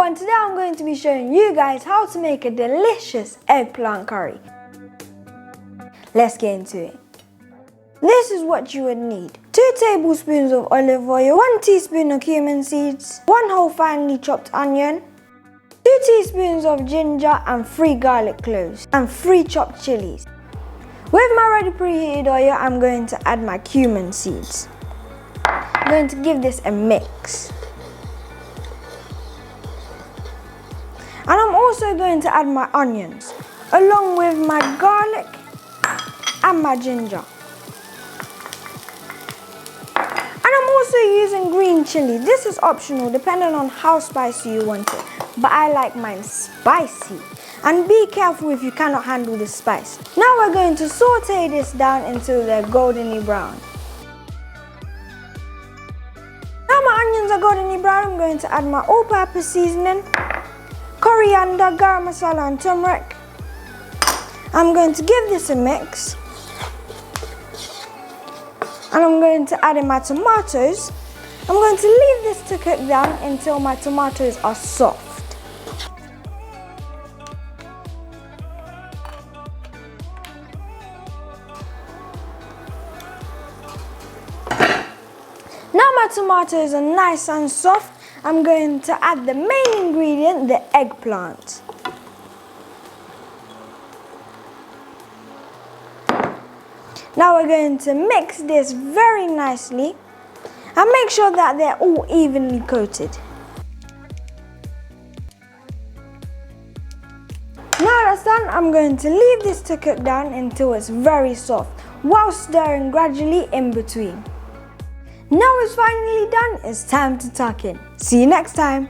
everyone, today I'm going to be showing you guys how to make a delicious eggplant curry. Let's get into it. This is what you would need. 2 tablespoons of olive oil, 1 teaspoon of cumin seeds, 1 whole finely chopped onion, 2 teaspoons of ginger and 3 garlic cloves, and 3 chopped chilies. With my ready preheated oil, I'm going to add my cumin seeds. I'm going to give this a mix. And I'm also going to add my onions, along with my garlic and my ginger. And I'm also using green chili. This is optional depending on how spicy you want it, but I like mine spicy. And be careful if you cannot handle the spice. Now we're going to saute this down until they're goldeny brown. Now my onions are goldeny brown, I'm going to add my all-purpose seasoning, coriander, garam masala and turmeric. I'm going to give this a mix. And I'm going to add in my tomatoes. I'm going to leave this to cook down until my tomatoes are soft. Now my tomatoes are nice and soft, I'm going to add the main ingredient, the eggplant. Now we're going to mix this very nicely and make sure that they're all evenly coated. Now that's done, I'm going to leave this to cook down until it's very soft, while stirring gradually in between. Now it's finally done, it's time to tuck in. See you next time.